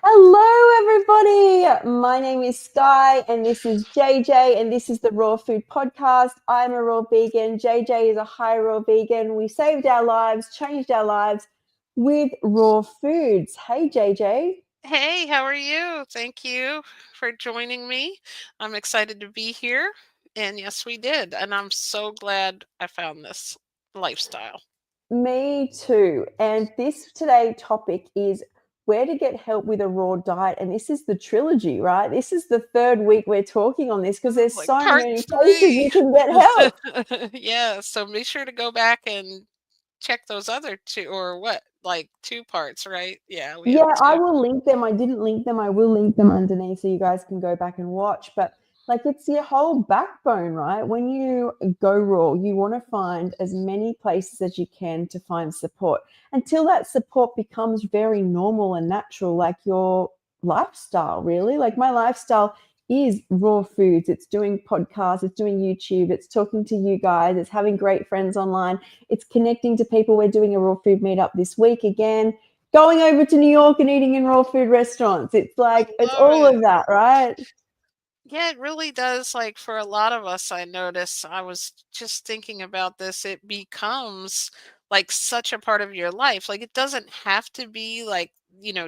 Hello, everybody. My name is Skye, and this is JJ, and this is the Raw Food Podcast. I'm a raw vegan. JJ is a high raw vegan. We saved our lives, changed our lives with raw foods. Hey, JJ. Hey, how are you? Thank you for joining me. I'm excited to be here. And yes, we did. And I'm so glad I found this lifestyle. Me too. And this today topic is where to get help with a raw diet. And this is the trilogy, right? This is the third week we're talking on this because there's Like so part many places you three. can get help. Yeah, so be sure to go back and check those other two or what? Like two parts, right? Yeah, we have Yeah, I two. will link them. I didn't link them. I will link them underneath so you guys can go back and watch. But like it's your whole backbone, right? When you go raw, you want to find as many places as you can to find support until that support becomes very normal and natural, like your lifestyle, really. Like my lifestyle is raw foods. It's doing podcasts, it's doing YouTube, it's talking to you guys, it's having great friends online, it's connecting to people. We're doing a raw food meetup this week again, going over to New York and eating in raw food restaurants. It's I like, it's love all it. of that, right? Yeah, it really does. Like for a lot of us, I notice I was just thinking about this. It becomes like such a part of your life. Like it doesn't have to be like,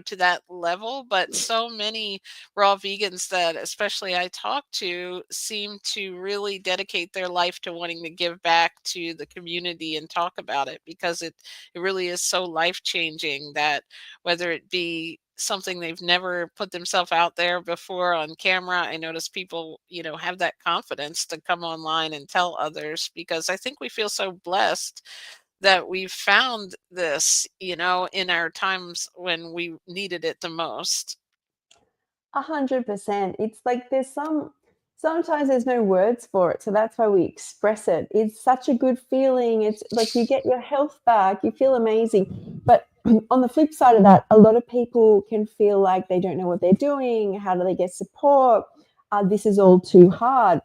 to that level, but so many raw vegans that especially I talk to seem to really dedicate their life to wanting to give back to the community and talk about it because it really is so life changing that whether it be something they've never put themselves out there before on camera. I notice people, have that confidence to come online and tell others because I think we feel so blessed that we've found this, in our times when we needed it the most. 100%. It's like sometimes there's no words for it. So that's why we express it. It's such a good feeling. It's like you get your health back, you feel amazing. But on the flip side of that, a lot of people can feel like they don't know what they're doing. How do they get support? This is all too hard.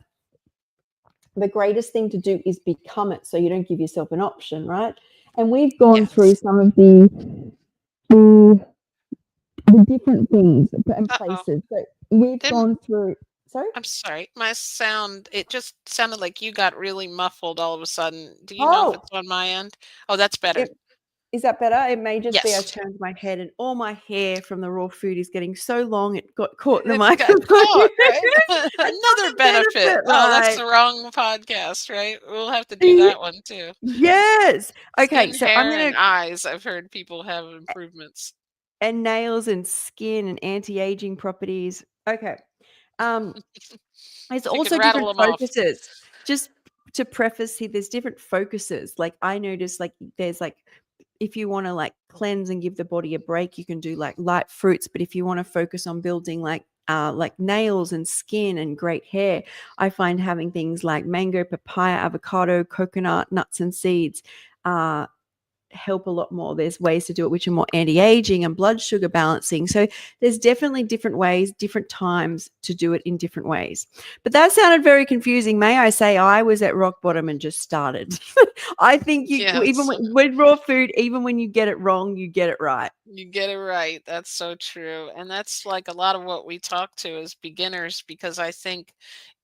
The greatest thing to do is become it so you don't give yourself an option, right? And we've gone through Yes. some of the, the different things and Uh-oh. places. So we've Didn't gone through. Sorry. I'm sorry. My sound, it just sounded like you got really muffled all of a sudden. Do you know if Oh, it's on my end? Oh, that's better. it, is that better? It may just be I Yes. turned my head and all my hair from the raw food is getting so long it got caught in the It got microphone. caught, right? Another Another benefit. benefit, Oh, that's right? the wrong podcast, right? We'll have to do that one too. Yes. Okay, Skin, so I'm hair, gonna and eyes. I've heard people have improvements. and nails and skin and anti-aging properties. Okay. Um, There's If you could also rattle different them off. focuses. Just to preface here, there's different focuses. Like I noticed, like there's like if you want to like cleanse and give the body a break, you can do like light fruits. But if you want to focus on building like nails and skin and great hair, I find having things like mango, papaya, avocado, coconut, nuts and seeds uh, help a lot more. There's ways to do it which are more anti-aging and blood sugar balancing. So there's definitely different ways, different times to do it in different ways. But that sounded very confusing. May I say I was at rock bottom and just started. I think you even Yes. with raw food, even when you get it wrong, you get it right. You get it right. That's so true. And that's like a lot of what we talk to as beginners because I think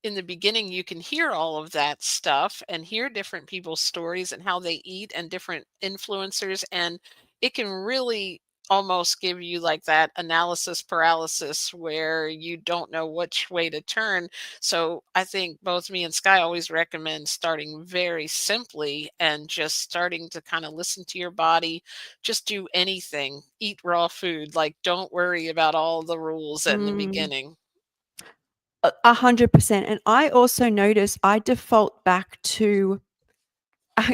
in the beginning you can hear all of that stuff and hear different people's stories and how they eat and different influencers, and it can really almost give you like that analysis paralysis where you don't know which way to turn. So I think both me and Sky always recommend starting very simply and just starting to kind of listen to your body. Just do anything, eat raw food, like, don't worry about all the rules in the Mm, beginning. 100%. And I also notice I default back to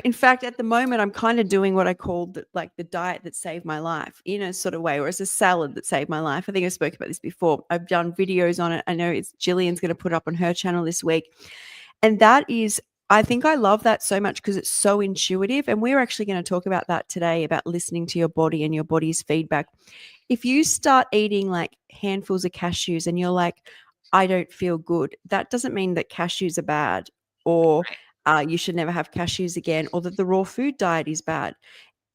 in fact, at the moment, I'm kind of doing what I call like the diet that saved my life in a sort of way, or as a salad that saved my life. I think I spoke about this before. I've done videos on it. I know it's Jillian's going to put up on her channel this week. And that is, I think I love that so much because it's so intuitive. And we're actually going to talk about that today about listening to your body and your body's feedback. If you start eating like handfuls of cashews and you're like, I don't feel good, that doesn't mean that cashews are bad or Right. you should never have cashews again or that the raw food diet is bad.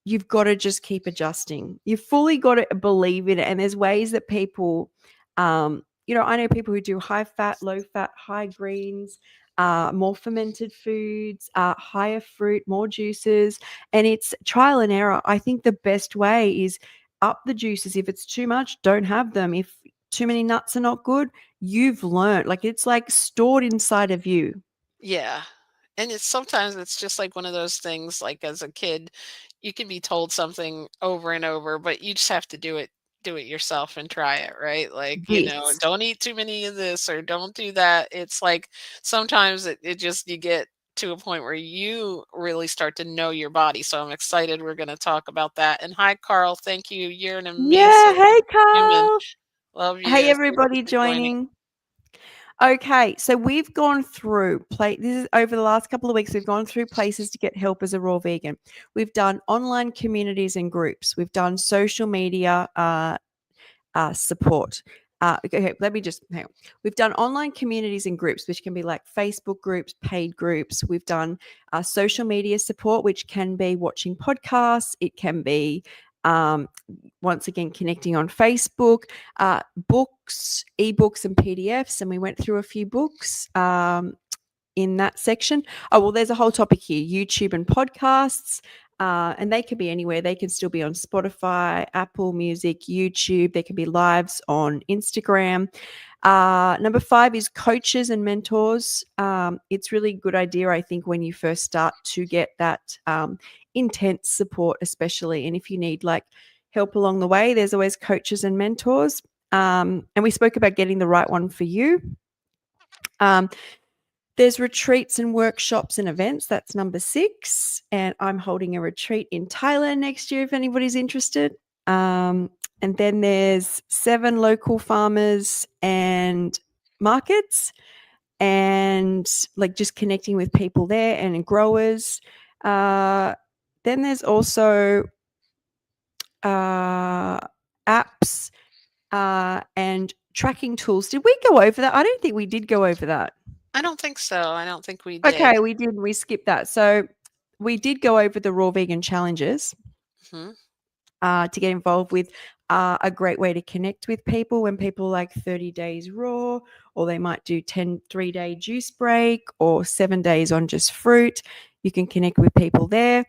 you've got to just keep adjusting. You've fully got to believe in it. And there's ways that people, I know people who do high fat, low fat, high greens, more fermented foods, higher fruit, more juices. And it's trial and error. I think the best way is up the juices. If it's too much, don't have them. If too many nuts are not good, you've learned. Like it's like stored inside of you. Yeah. And it's just like one of those things, like as a kid, you can be told something over and over, but you just have to do it yourself and try it, right? Like, Yes. don't eat too many of this or don't do that. It's like sometimes it just you get to a point where you really start to know your body. So I'm excited we're going to talk about that. And hi, Carl. Thank you. You're an Yeah. amazing Hey, human. Carl. Love Hey, you. Thank you everybody for joining. joining. Okay, so we've gone through this is over the last couple of weeks. We've gone through places to get help as a raw vegan. We've done online communities and groups. We've done social media support. Okay, let me just hang on. We've done online communities and groups, which can be like Facebook groups, paid groups. We've done social media support, which can be watching podcasts. It can be once again connecting on Facebook, books, ebooks, and PDFs. And we went through a few books in that section. Oh, well, there's a whole topic here: YouTube and podcasts. And they can be anywhere. They can still be on Spotify, Apple Music, YouTube. They can be lives on Instagram. Number 5 is coaches and mentors. It's really a good idea, I think, when you first start to get that intense support, especially. And if you need like help along the way, there's always coaches and mentors. And we spoke about getting the right one for you. There's retreats and workshops and events. That's number 6. And I'm holding a retreat in Thailand next year if anybody's interested. And then there's 7 local farmers and markets, and like just connecting with people there and growers. Then there's also apps and tracking tools. Did we go over that? I don't think we did go over that. I don't think so. I don't think we did. Okay, we did. We skipped that. So we did go over the raw vegan challenges Mhm. to get involved with. A great way to connect with people when people like 30 days raw, or they might do 10 3-day juice break, or 7 days on just fruit. You can connect with people there.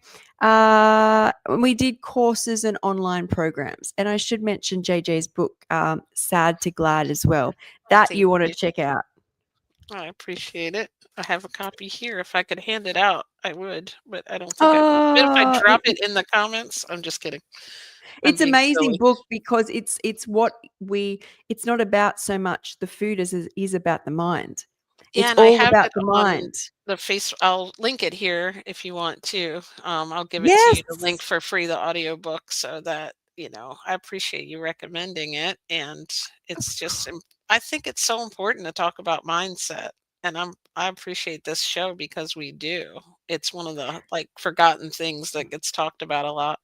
We did courses and online programs. And I should mention JJ's book, Sad to Glad, as well. That Thank you want to you. check out. I appreciate it. I have a copy here. If I could hand it out, I would, but I don't think I will. But if I Oh, drop it in the comments, I'm just kidding. I'm it's being amazing silly. book because it's not about so much the food as it is about the mind. Yeah, It's and I all have about it the on mind. the face. I'll link it here if you want to. I'll give it to you to link Yes. for free the audiobook so that, I appreciate you recommending it. And it's just, I think it's so important to talk about mindset. And I appreciate this show because we do. It's one of the like forgotten things that gets talked about a lot.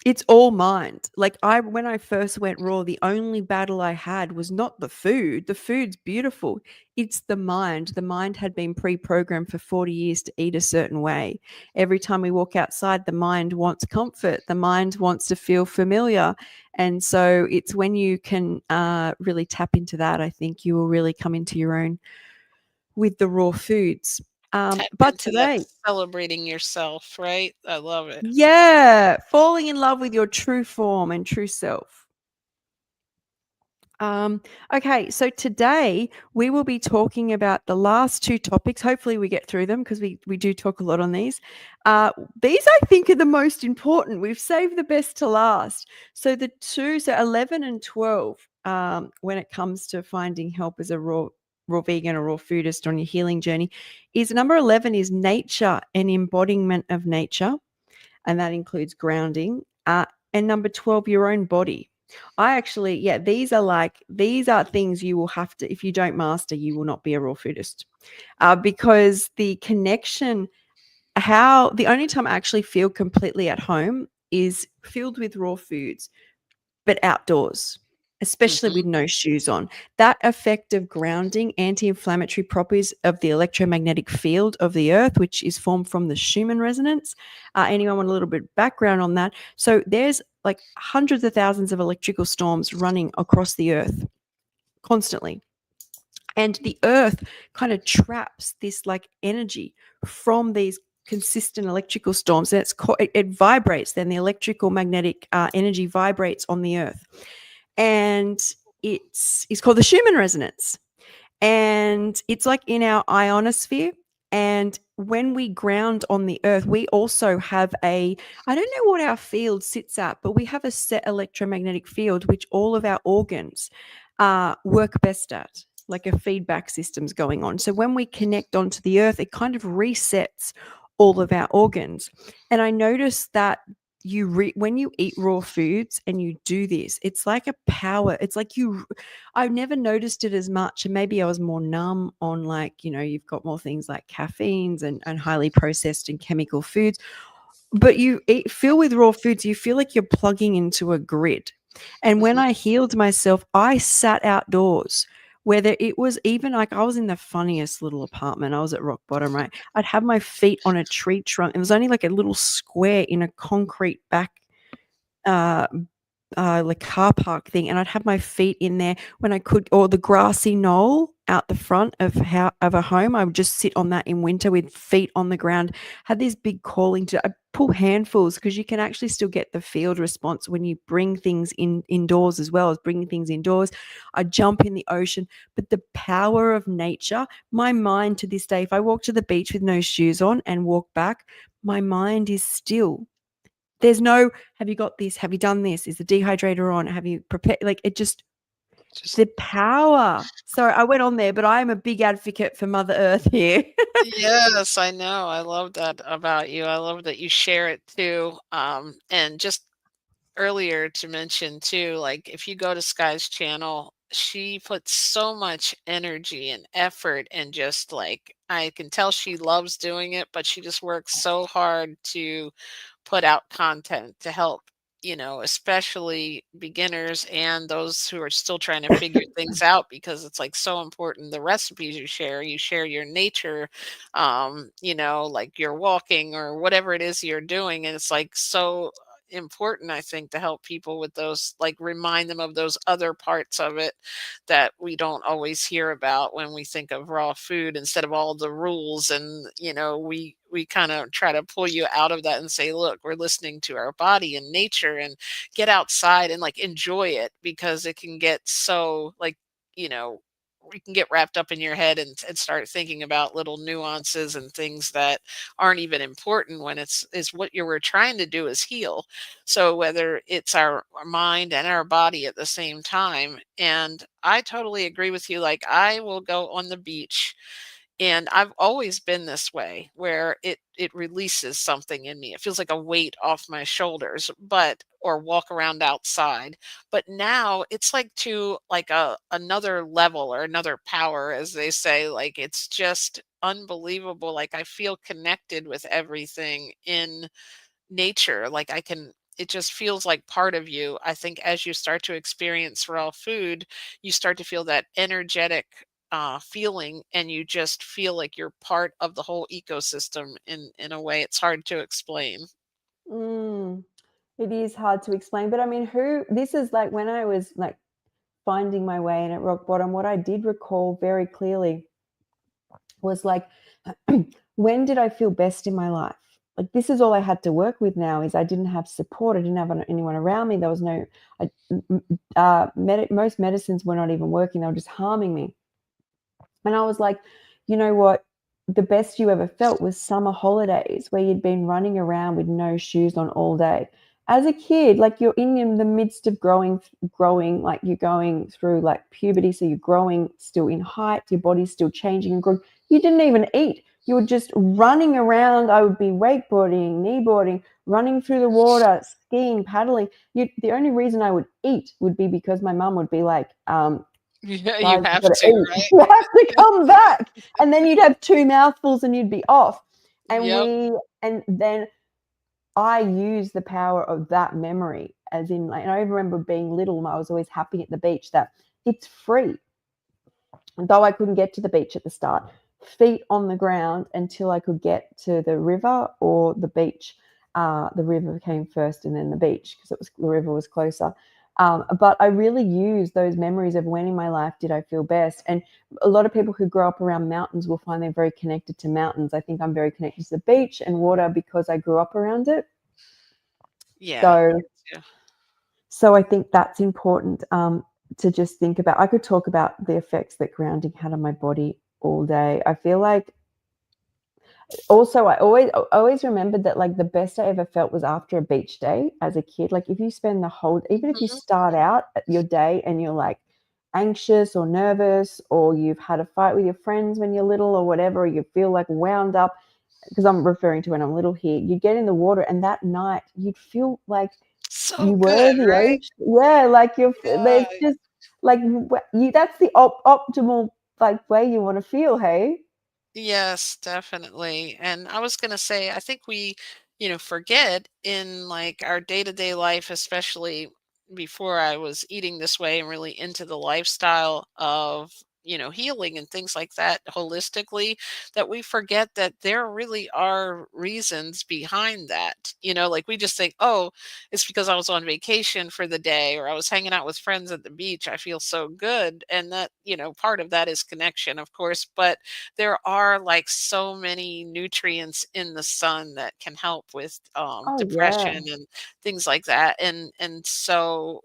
It's all mind. Like when I first went raw, the only battle I had was not the food. The food's beautiful. It's the mind. The mind had been pre-programmed for 40 years to eat a certain way. Every time we walk outside, the mind wants comfort. The mind wants to feel familiar. And so it's when you can really tap into that, I think you will really come into your own with the raw foods. Tap But into that today, celebrating yourself, right? I love it. yeah, falling in love with your true form and true self. Okay, so today we will be talking about the last 2 topics. Hopefully, we get through them because we do talk a lot on these. These I think are the most important. We've saved the best to last. So 11 and 12, when it comes to finding help as a raw vegan or raw foodist on your healing journey, is number 11 is nature and embodiment of nature, and that includes grounding. And number 12, your own body. These are things you will have to, if you don't master, you will not be a raw foodist. Because the connection, the only time I actually feel completely at home is filled with raw foods, but outdoors. especially with Mhm. no shoes on. That effect of grounding, anti-inflammatory properties of the electromagnetic field of the earth, which is formed from the Schumann resonance. Anyone want a little bit of background on that? So there's like hundreds of thousands of electrical storms running across the earth constantly. And the earth kind of traps this like energy from these consistent electrical storms. And it vibrates, then the electrical magnetic energy vibrates on the earth. And it's called the Schumann resonance. And it's like in our ionosphere. And when we ground on the earth, we also have I don't know what our field sits at, but we have a set electromagnetic field which all of our organs work best at, like a feedback system's going on. So when we connect onto the earth, it kind of resets all of our organs. And I noticed that when you eat raw foods and you do this, it's like a power. It's like I've never noticed it as much, and maybe I was more numb on, like, you've got more things like caffeines and highly processed and chemical foods, but feel with raw foods, you feel like you're plugging into a grid. And when Mhm. I healed myself, I sat outdoors. Whether it was even like I was in the funniest little apartment, I was at rock bottom, right? I'd have my feet on a tree trunk. It was only like a little square in a concrete back uh, like car park thing, and I'd have my feet in there when I could, or the grassy knoll out the front of a home. I would just sit on that in winter with feet on the ground. Had this big calling to I pull handfuls, because you can actually still get the field response when you bring things indoors as well as bringing things indoors. I jump in the ocean, but the power of nature, my mind to this day, if I walk to the beach with no shoes on and walk back, my mind is still. There's no, have you got this? Have you done this? Is the dehydrator on? Have you prepared? Like, it just, Just the power. Sorry, I went on there, but I am a big advocate for Mother Earth here. Yes, I know. I love that about you. I love that you share it too. And just earlier to mention too, like if you go to Skye's channel, she puts so much energy and effort, and just like I can tell she loves doing it, but she just works so hard to put out content to help, especially beginners and those who are still trying to figure things out, because it's like so important. The recipes you share your nature, like you're walking or whatever it is you're doing. And it's like so important, I think, to help people with those, like remind them of those other parts of it that we don't always hear about when we think of raw food, instead of all the rules. And we kind of try to pull you out of that and say, look, we're listening to our body and nature, and get outside and like enjoy it, because it can get so like, you know you can get wrapped up in your head, and start thinking about little nuances and things that aren't even important, when it's is what you were trying to do is heal. So whether it's our mind and our body at the same time. And I totally agree with you. Like I will go on the beach, and I've always been this way, where it releases something in me. It feels like a weight off my shoulders, but or walk around outside. But now it's like to like a another level, or another power, as they say. Like it's just unbelievable. Like I feel connected with everything in nature. Like I can, it just feels like part of you. I think as you start to experience raw food, you start to feel that energetic feeling, and you just feel like you're part of the whole ecosystem in a way it's hard to explain. Mm, it is hard to explain, but I mean, this is like when I was like finding my way and at rock bottom, what I did recall very clearly was like, when did I feel best in my life? Like, this is all I had to work with now, is I didn't have support. I didn't have anyone around me. There was no, most medicines were not even working. They were just harming me. And I was like, you know what? The best you ever felt was summer holidays, where you'd been running around with no shoes on all day. As a kid, like you're in the midst of growing, like you're going through like puberty. So you're growing still in height, your body's still changing and growing. You didn't even eat. You were just running around. I would be wakeboarding, kneeboarding, running through the water, skiing, paddling. The only reason I would eat would be because my mum would be like, Yeah, you guys, you've have got to to, eat. right? You have to come back. And then you'd have two mouthfuls and you'd be off. And Yep. and then I use the power of that memory as in like, and I remember being little and I was always happy at the beach that it's free. And though I couldn't get to the beach at the start, feet on the ground until I could get to the river or the beach. The river came first and then the beach because it was the river was closer. But I really use those memories of when in my life did I feel best. And a lot of people who grow up around mountains will find they're very connected to mountains. I think I'm very connected to the beach and water because I grew up around it. Yeah. So Yeah. so I think that's important to just think about. I could talk about the effects that grounding had on my body all day. I feel like also I always remembered that like the best I ever felt was after a beach day as a kid. Like if you spend the whole, even if you Mhm. start out your day and you're like anxious or nervous, or you've had a fight with your friends when you're little or whatever, or you feel like wound up, because I'm referring to when I'm little here, you get in the water and that night you'd feel like So you were good, the right? ocean. Yeah, like you're there's Yeah. just like you that's the optimal like way you want to feel, hey? Yes, definitely. And I was going to say, I think we, forget in like our day-to-day life, especially before I was eating this way and really into the lifestyle of, healing and things like that holistically, that we forget that there really are reasons behind that. Like we just think, oh, it's because I was on vacation for the day or I was hanging out with friends at the beach. I feel so good. And that, part of that is connection, of course, but there are like so many nutrients in the sun that can help with Oh depression yeah. and things like that, and so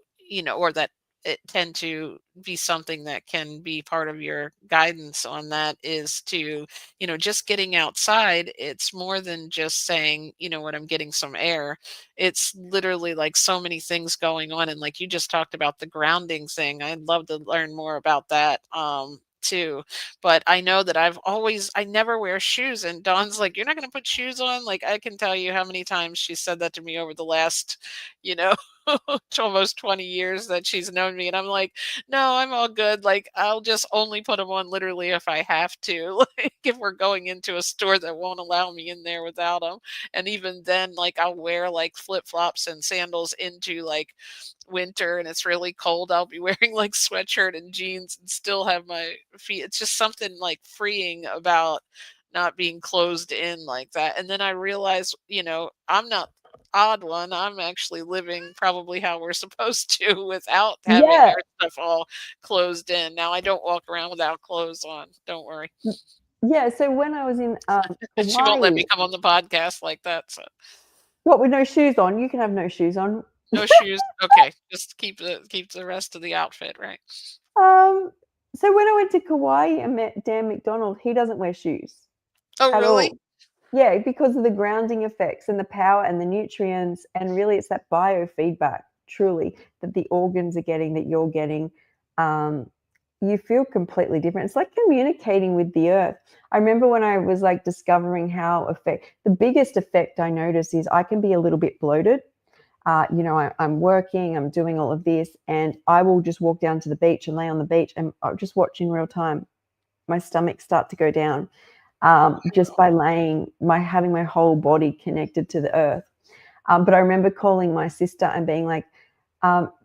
or that it tend to be something that can be part of your guidance on that is to just getting outside. It's more than just saying what, I'm getting some air. It's literally like so many things going on, and like you just talked about the grounding thing, I'd love to learn more about that too. But I know that I never wear shoes. And Dawn's like, "You're not going to put shoes on?" Like, I can tell you how many times she said that to me over the last, you know, almost 20 years that she's known me. And I'm like, "No, I'm all good. Like, I'll just only put them on literally if I have to, like, if we're going into a store that won't allow me in there without them. And even then, like, I'll wear like flip flops and sandals into like winter and it's really cold, I'll be wearing like sweatshirt and jeans and still have my feet. It's just something like freeing about not being closed in like that. And then I realized, I'm not odd one. I'm actually living probably how we're supposed to without having Yeah. our stuff all closed in. Now I don't walk around without clothes on. Don't worry. Yeah, so when I was in She won't let Kauai, me come on the podcast like that. So what, with no shoes on? You can have no shoes on. no shoes. Okay. Just keep the rest of the outfit, right? Um, so when I went to Kauai and met Dan McDonald, he doesn't wear shoes Oh, at really? all. Yeah, because of the grounding effects and the power and the nutrients, and really it's that biofeedback, truly, that the organs are getting, that you're getting. Um, you feel completely different. It's like communicating with the earth. I remember when I was like discovering how the biggest effect I notice is I can be a little bit bloated. I'm working, I'm doing all of this, and I will just walk down to the beach and lay on the beach and I'll just watch in real time my stomach start to go down, just by having my whole body connected to the earth. But I remember calling my sister and being like,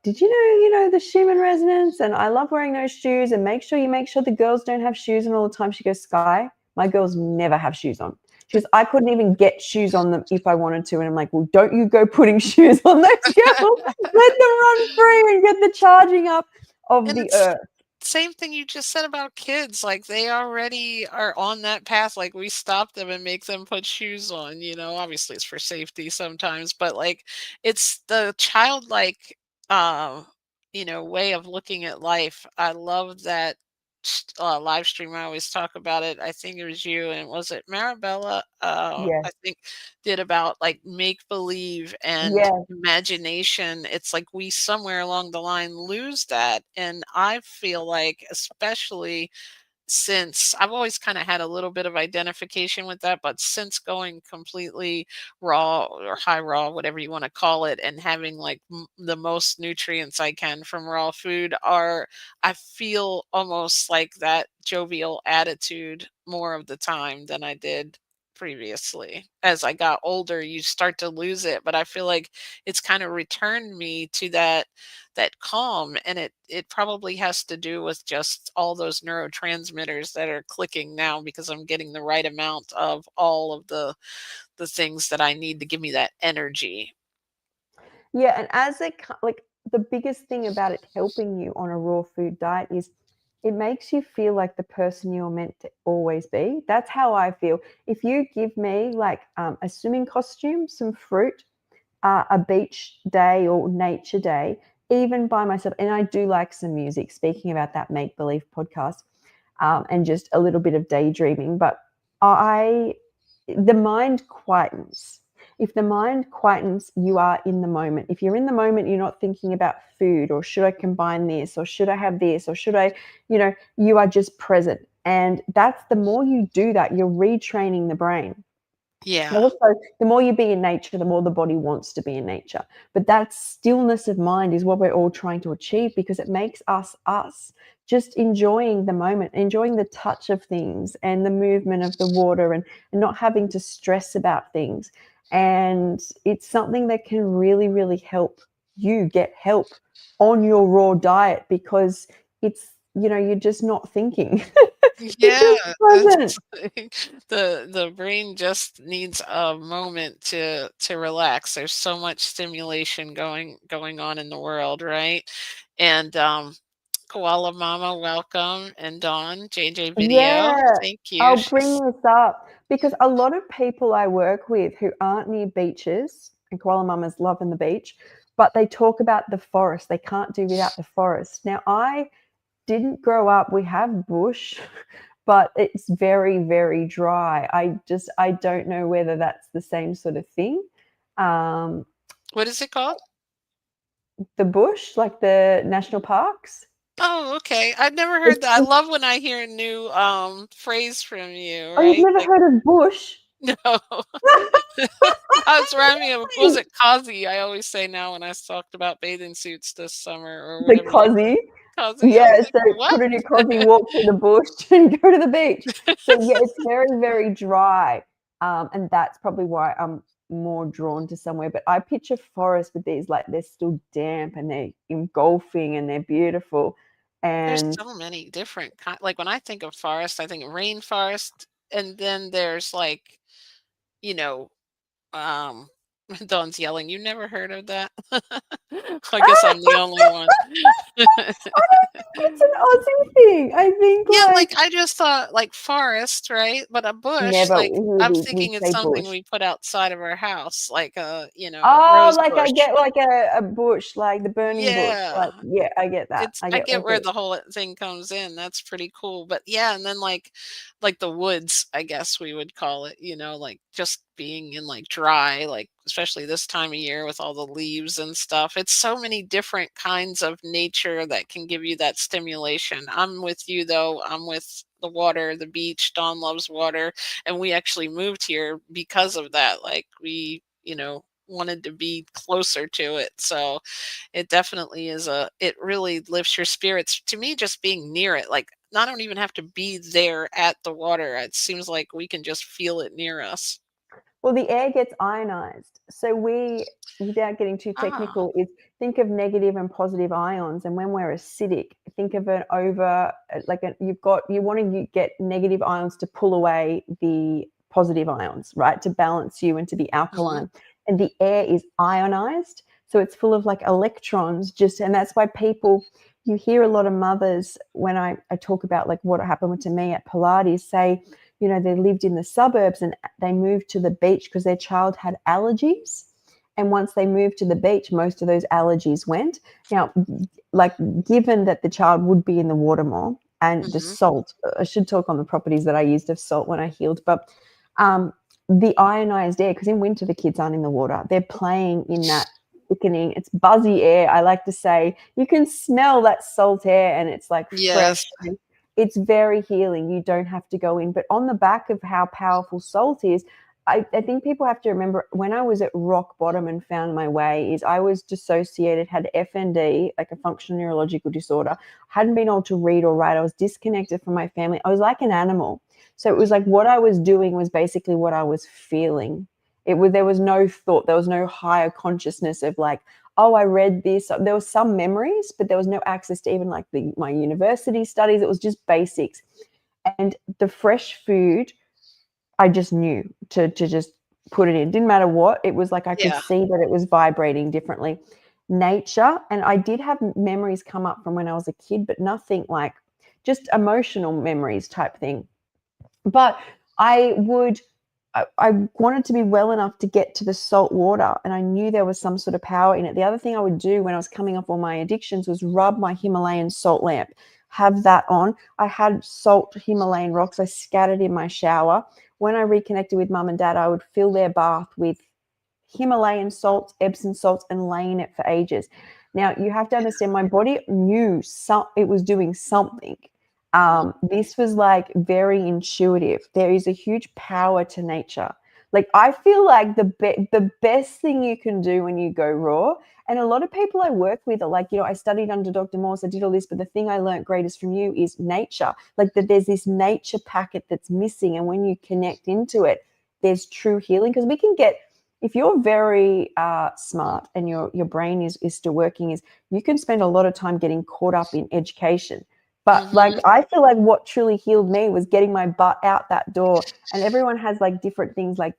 did the Schumann resonance? And I love wearing those shoes. And make sure the girls don't have shoes on all the time. She goes, Skye, my girls never have shoes on. She goes, I couldn't even get shoes on them if I wanted to. And I'm like, well, don't you go putting shoes on those girls. Let them run free and get the charging up of And the it's earth. same thing you just said about kids, like, they already are on that path, like, we stop them and make them put shoes on, obviously, it's for safety sometimes, but, like, it's the childlike, uh, way of looking at life. I love that live stream, I always talk about it, I think it was you, and was it Marabella? Yeah. I think did about, like, make believe and Yeah. imagination. It's like we somewhere along the line lose that, and I feel like, especially since I've always kind of had a little bit of identification with that, but since going completely raw or high raw, whatever you want to call it, and having like the most nutrients I can from raw food, I feel almost like that jovial attitude more of the time than I did previously. As I got older, you start to lose it, but I feel like it's kind of returned me to that calm, and it probably has to do with just all those neurotransmitters that are clicking now because I'm getting the right amount of all of the things that I need to give me that energy. Yeah, and as it like the biggest thing about it helping you on a raw food diet is it makes you feel like the person you're meant to always be. That's how I feel. If you give me like a swimming costume, some fruit, a beach day or nature day, even by myself, and I do like some music. Speaking about that make believe podcast, and just a little bit of daydreaming, but I the mind quietens. If the mind quietens, you are in the moment. If you're in the moment, you're not thinking about food or should I combine this or should I have this or should I, you are just present. And that's the more you do that, you're retraining the brain. Yeah. Also, the more you be in nature, the more the body wants to be in nature. But that stillness of mind is what we're all trying to achieve because it makes us us, just enjoying the moment, enjoying the touch of things and the movement of the water and not having to stress about things. And it's something that can really, really help you get help on your raw diet because it's, you're just not thinking. You're Yeah, just it's present. like the brain just needs a moment to relax. There's so much stimulation going on in the world, right? And Koala Mama, welcome, and Dawn, JJ Video, Yeah, thank you. I'll bring She's this up because a lot of people I work with who aren't near beaches, and koala mamas loving the beach, but they talk about the forest. They can't do without the forest. Now, I didn't grow up, we have bush, but it's very, very dry. I don't know whether that's the same sort of thing. Um, what is it called? the bush, like the national parks. Oh, okay. I've never heard It's, that. I it's, love when I hear a new phrase from you, oh, you've right? never Like, heard of bush? no. I was rhyming of was it Kazi? I always say now when I talked about bathing suits this summer or The whatever you cozzy. Kazi. I was Yeah, like, so "What?" put on your cozzy, walk through the bush and go to the beach. So yeah, it's very, very dry. And that's probably why I'm more drawn to somewhere. But I picture forest with these, like they're still damp and they're engulfing and they're beautiful. There's And so many different like when I think of forest, I think of rainforest, and then there's like, you know, um Dawn's yelling, "You never heard of that?" I guess I'm the only one. I don't think it's an Aussie thing. I think Yeah, like, like I just thought, like, forest, right? But a bush, never like, I'm we thinking it's say something bush. we put outside of our house, like a Oh, rose like I bush. get like a bush, like the burning bush. Like, Yeah. yeah, I get that. It's I I get get where okay. the whole thing comes in, that's pretty cool, but yeah, and then, like the woods, I guess we would call it, like, just being in, like, dry, like, especially this time of year with all the leaves and stuff. It's so many different kinds of nature that can give you that stimulation. I'm with you, though. I'm with the water, the beach. Dawn loves water, and we actually moved here because of that, like, we, wanted to be closer to it, so it definitely it really lifts your spirits. To me, just being near it, like, I don't even have to be there at the water. It seems like we can just feel it near us. Well, the air gets ionized. So without getting too Ah, technical, is think of negative and positive ions. And when we're acidic, think of an over, like you want to get negative ions to pull away the positive ions, right? To balance you and to be mhm. alkaline. And the air is ionized. So it's full of like electrons and that's why you hear a lot of mothers when I talk about like what happened to me at Pilates say, they lived in the suburbs and they moved to the beach because their child had allergies. And once they moved to the beach, most of those allergies went. Now, like, given that the child would be in the water more and the Mhm. salt, I should talk on the properties that I used of salt when I healed, but um, the ionized air, because in winter the kids aren't in the water, they're playing in that thickening, it's buzzy air. I like to say you can smell that salt air and it's like fresh. Yes. It's very healing. You don't have to go in. But on the back of how powerful salt is, I think people have to remember when I was at rock bottom and found my way is I was dissociated, had FND, like a functional neurological disorder, hadn't been able to read or write. I was disconnected from my family. I was like an animal. So it was like what I was doing was basically what I was feeling. There was no thought, there was no higher consciousness of like, oh, I read this. There was some memories, but there was no access to even like my university studies. It was just basics. And the fresh food, I just knew to just put it in. Didn't matter what. It was like I could Yeah. see that it was vibrating differently. Nature, and I did have memories come up from when I was a kid, but nothing like just emotional memories type thing. But I wanted to be well enough to get to the salt water, and I knew there was some sort of power in it. The other thing I would do when I was coming off all my addictions was rub my Himalayan salt lamp, have that on. I had salt Himalayan rocks I scattered in my shower. When I reconnected with mum and dad, I would fill their bath with Himalayan salts, Epsom salts, and laying it for ages. Now, you have to understand my body knew it was doing something. This was like very intuitive. There is a huge power to nature. Like I feel like the best thing you can do when you go raw, and a lot of people I work with are like, I studied under Dr. Morse, I did all this, but the thing I learned greatest from you is nature. Like that there's this nature packet that's missing, and when you connect into it, there's true healing. Because we can get, if you're very smart and your brain is still working, is you can spend a lot of time getting caught up in education. But like Hmm. I feel like what truly healed me was getting my butt out that door. And everyone has like different things, like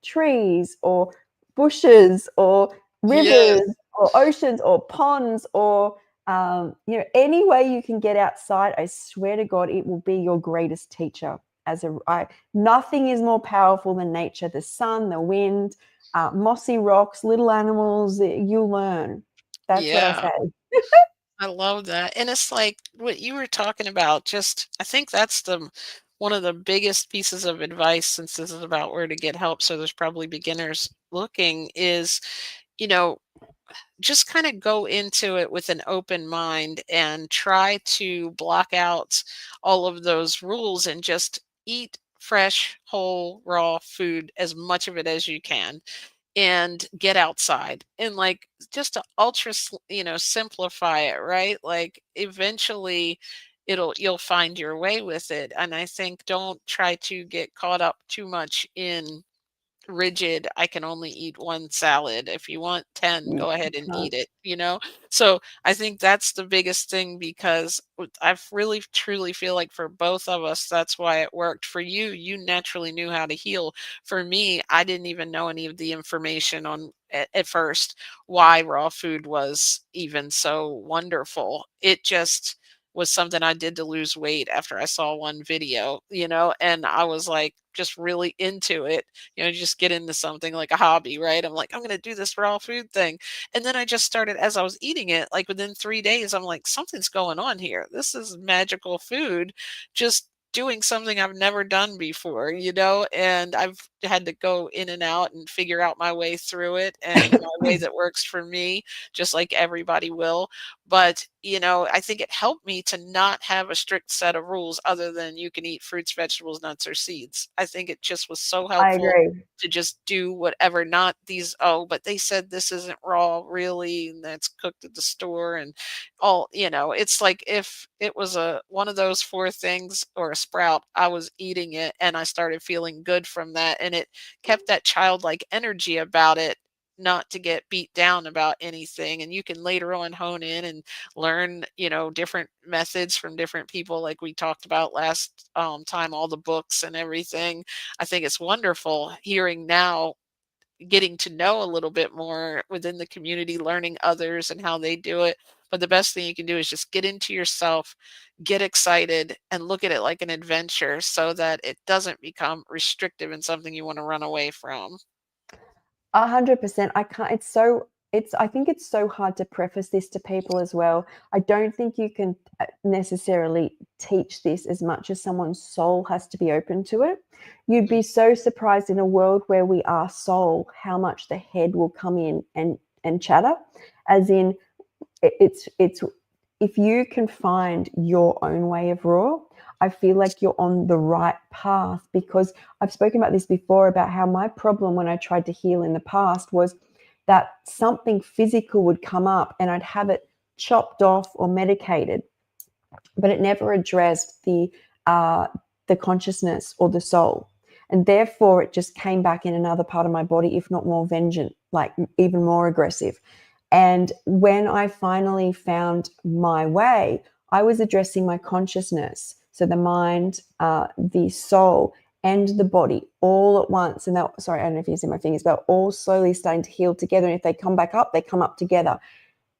trees or bushes or Yes. rivers or oceans or ponds or any way you can get outside. I swear to God, it will be your greatest teacher. Nothing is more powerful than nature. The sun, the wind, mossy rocks, little animals. You'll learn. That's what I Yeah. say. I love that. And it's like what you were talking about, just I think that's the one of the biggest pieces of advice, since this is about where to get help. So there's probably beginners looking, is, you know, just kind of go into it with an open mind and try to block out all of those rules and just eat fresh, whole, raw food, as much of it as you can, and get outside and like just to simplify it, right? Like eventually you'll find your way with it. And I think don't try to get caught up too much in rigid, I can only eat one salad. If you want 10, You go ahead and can't. eat it. So I think that's the biggest thing, because I really truly feel like for both of us, that's why it worked. For you, you naturally knew how to heal. For me, I didn't even know any of the information on at first why raw food was even so wonderful. It just was something I did to lose weight after I saw one video, and I was like just really into it, just get into something like a hobby, right? I'm like, I'm going to do this raw food thing. And then I just started, as I was eating it, like within 3 days, I'm like, something's going on here. This is magical food, just doing something I've never done before, and I've had to go in and out and figure out my way through it and my way that works for me, just like everybody will. But I think it helped me to not have a strict set of rules other than you can eat fruits, vegetables, nuts, or seeds. I think it just was so I helpful agree. to just do whatever, not these, oh, but they said this isn't raw really, and that's cooked at the store and it's like if it was one of those four things or a sprout, I was eating it and I started feeling good from that. And it kept that childlike energy about it, not to get beat down about anything. And you can later on hone in and learn different methods from different people, like we talked about last time, all the books and everything. I think it's wonderful hearing now, getting to know a little bit more within the community, learning others and how they do it. But the best thing you can do is just get into yourself, get excited, and look at it like an adventure so that it doesn't become restrictive and something you want to run away from. 100%. I can't. I think it's so hard to preface this to people as well. I don't think you can necessarily teach this as much as someone's soul has to be open to it. You'd Mm. be so surprised in a world where we are soul, how much the head will come in and chatter, as in it's if you can find your own way of raw, I feel like you're on the right path, because I've spoken about this before about how my problem when I tried to heal in the past was that something physical would come up and I'd have it chopped off or medicated, but it never addressed the consciousness or the soul. And therefore, it just came back in another part of my body, if not more vengeant, like even more aggressive. And when I finally found my way, I was addressing my consciousness. So the mind, the soul, and the body all at once. And that, sorry, I don't know if you can see my fingers, but all slowly starting to heal together. And if they come back up, they come up together.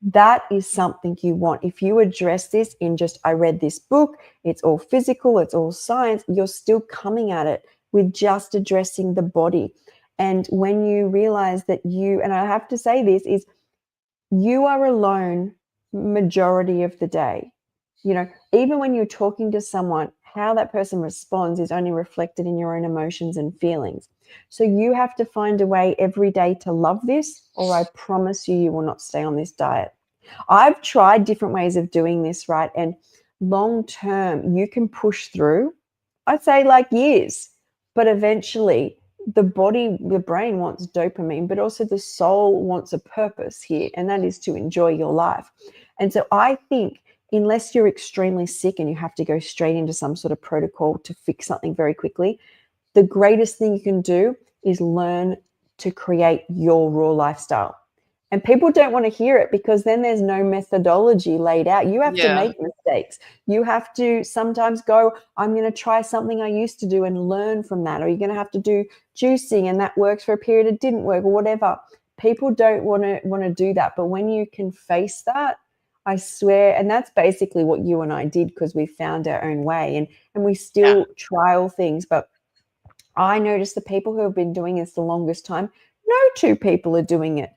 That is something you want. If you address this in just, I read this book, it's all physical, it's all science, you're still coming at it with just addressing the body. And when you realize that you, and I have to say this, is you are alone majority of the day. You know, even when you're talking to someone, how that person responds is only reflected in your own emotions and feelings. So you have to find a way every day to love this, or I promise you, you will not stay on this diet. I've tried different ways of doing this, right? And long term, you can push through, I'd say like years, but eventually the body, the brain wants dopamine, but also the soul wants a purpose here, and that is to enjoy your life. And so I think unless you're extremely sick and you have to go straight into some sort of protocol to fix something very quickly, the greatest thing you can do is learn to create your raw lifestyle. And people don't want to hear it because then there's no methodology laid out. You have to Yeah. make mistakes. You have to sometimes go, I'm going to try something I used to do and learn from that. Or you're going to have to do juicing and that works for a period, it didn't work, or whatever. People don't want to do that. But when you can face that, I swear, and that's basically what you and I did, because we found our own way, and we Yeah. still trial things. But I notice the people who have been doing this the longest time, no two people are doing it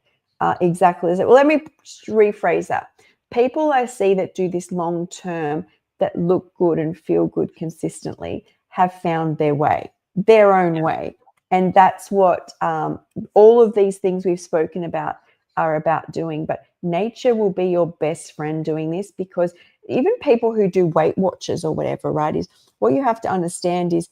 exactly as it. Well, let me rephrase that. People I see that do this long term, that look good and feel good consistently, have found their own way. And that's what all of these things we've spoken about are about doing. But nature will be your best friend doing this, because even people who do Weight Watchers or whatever, right, is what you have to understand is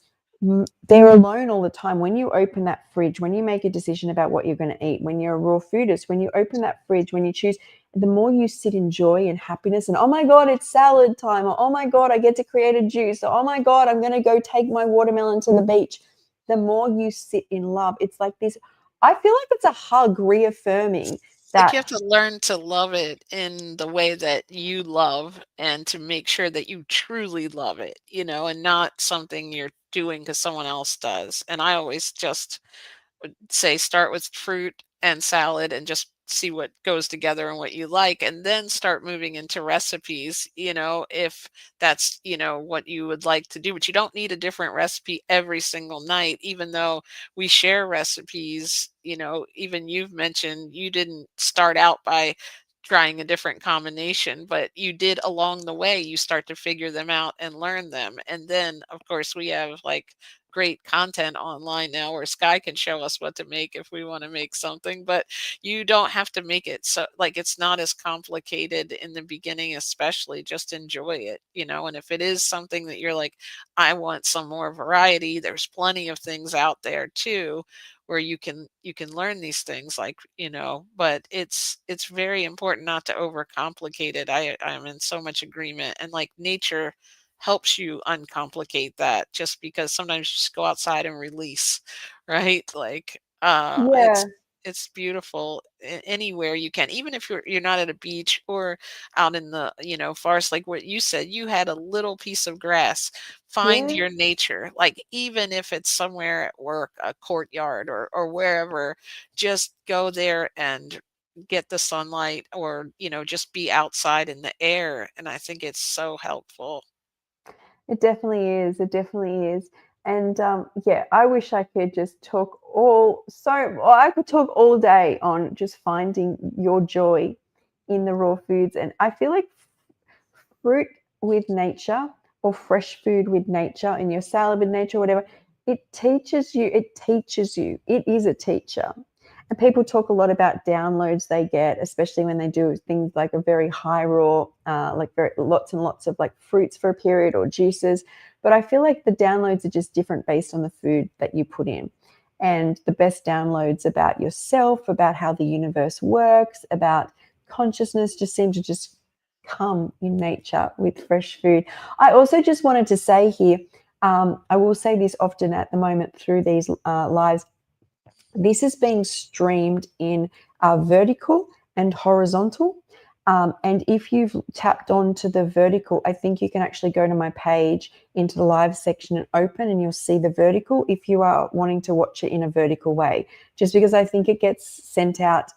they're alone all the time. When you open that fridge, when you make a decision about what you're going to eat, when you're a raw foodist, when you open that fridge, when you choose, the more you sit in joy and happiness and, oh my God, it's salad time, or oh my God, I get to create a juice, or oh my God, I'm going to go take my watermelon to the beach. The more you sit in love, it's like this. I feel like it's a hug reaffirming Like, you that. have to learn to love it in the way that you love, and to make sure that you truly love it, and not something you're doing because someone else does. And I always just would say start with fruit and salad and just see what goes together and what you like, and then start moving into recipes, if that's, what you would like to do. But you don't need a different recipe every single night, even though we share recipes. Even you've mentioned you didn't start out by trying a different combination, but you did along the way. You start to figure them out and learn them. And then, of course, we have like great content online now where Skye can show us what to make if we want to make something. But you don't have to make it so, like, it's not as complicated in the beginning, especially. Just enjoy it, and if it is something that you're like, I want some more variety, there's plenty of things out there too where you can learn these things, like, but it's very important not to overcomplicate it. I'm in so much agreement, and like nature helps you uncomplicate that, just because sometimes you just go outside and release, right? Like, Yeah, it's beautiful anywhere you can, even if you're not at a beach or out in the forest. Like what you said, you had a little piece of grass. Find yeah. your nature, like even if it's somewhere at work, a courtyard, or wherever. Just go there and get the sunlight, or just be outside in the air, and I think it's so helpful. It definitely is. It definitely is. And yeah, I wish I could just talk all so, or I could talk all day on just finding your joy in the raw foods. And I feel like fruit with nature, or fresh food with nature, and your salad with nature, whatever, it teaches you. It teaches you. It is a teacher. And people talk a lot about downloads they get, especially when they do things like a very high raw, like very lots and lots of like fruits for a period or juices. But I feel like the downloads are just different based on the food that you put in. And the best downloads about yourself, about how the universe works, about consciousness just seem to just come in nature with fresh food. I also just wanted to say here, I will say this often at the moment through these lives. This is being streamed in vertical and horizontal. And if you've tapped onto the vertical, I think you can actually go to my page into the live section and open, and you'll see the vertical if you are wanting to watch it in a vertical way. Just because I think it gets sent out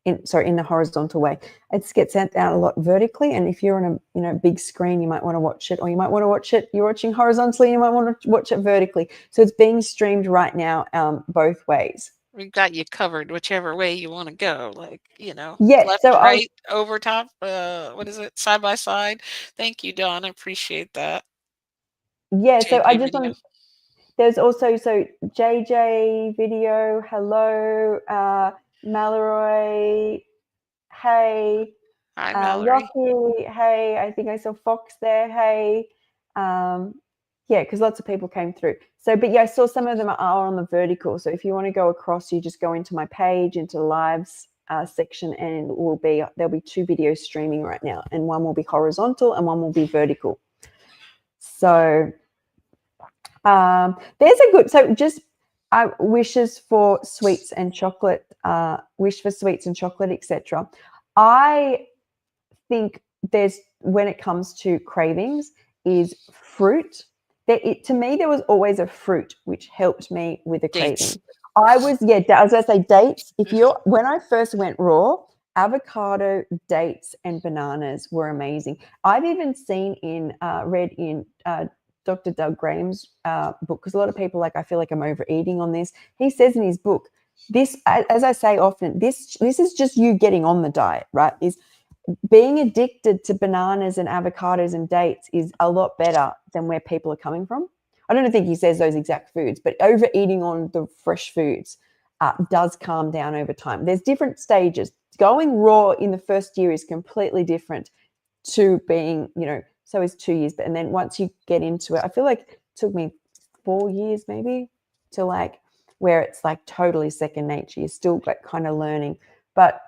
in the horizontal way. It gets sent out a lot vertically, and if you're on a big screen, you might want to watch it, or you might want to watch it. You're watching horizontally, you might want to watch it vertically. So it's being streamed right now, both ways. We've got you covered whichever way you want to go, like, Yeah. left, So I'll right, over top, what is it? Side by side. Thank you, Dawn. I appreciate that. yeah. So I JJ just video. want. There's also JJ video. Hello, Mallory. Hey, Hi, Mallory. Rocky. Hey, I think I saw Fox there. Hey, yeah, because lots of people came through. So, but yeah, I saw some of them are on the vertical. So if you want to go across, you just go into my page, into the lives section, and there'll be two videos streaming right now, and one will be horizontal and one will be vertical. So there's a good. So just wishes for sweets and chocolate. Wish for sweets and chocolate, etc. I think there's when it comes to cravings is fruit. To me, there was always a fruit which helped me with a Dates. craving. I was as I say, dates. When I first went raw, avocado, dates, and bananas were amazing. I've even read in Dr. Doug Graham's book, because a lot of people I feel like I'm overeating on this. He says in his book, this, as I say often, this is just you getting on the diet, right? Is being addicted to bananas and avocados and dates is a lot better than where people are coming from. I don't think he says those exact foods, but overeating on the fresh foods does calm down over time. There's different stages. Going raw in the first year is completely different to being, so is 2 years. And then once you get into it, I feel like it took me 4 years maybe to where it's totally second nature. You're still kind of learning. But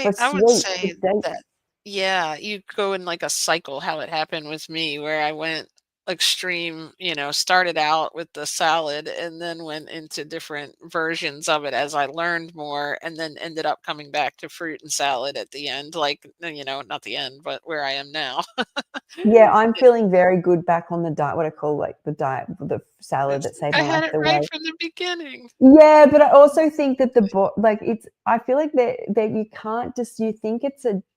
for I would sweets, the say that, dates. yeah, you go in like a cycle, how it happened with me, where I went extreme, started out with the salad and then went into different versions of it as I learned more, and then ended up coming back to fruit and salad at the end, like, not the end, but where I am now. Yeah, I'm feeling very good back on the diet, what I call the diet, the salad It's that like saved I my life, had it the right way. from the beginning. Yeah, but I also think that I feel like that you can't just, you think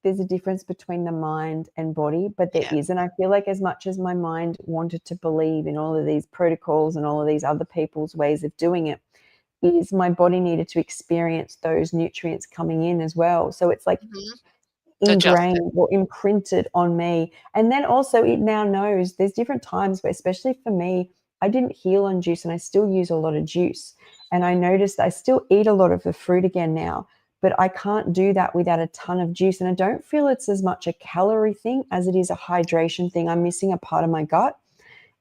there's a difference between the mind and body, but there Yeah. is. And I feel like as much as my mind wanted to believe in all of these protocols and all of these other people's ways of doing it, is my body needed to experience those nutrients coming in as well. So it's Mhm. Adjust it. ingrained or imprinted on me. And then also it now knows there's different times where, especially for me, I didn't heal on juice and I still use a lot of juice. And I noticed I still eat a lot of the fruit again now, but I can't do that without a ton of juice. And I don't feel it's as much a calorie thing as it is a hydration thing. I'm missing a part of my gut,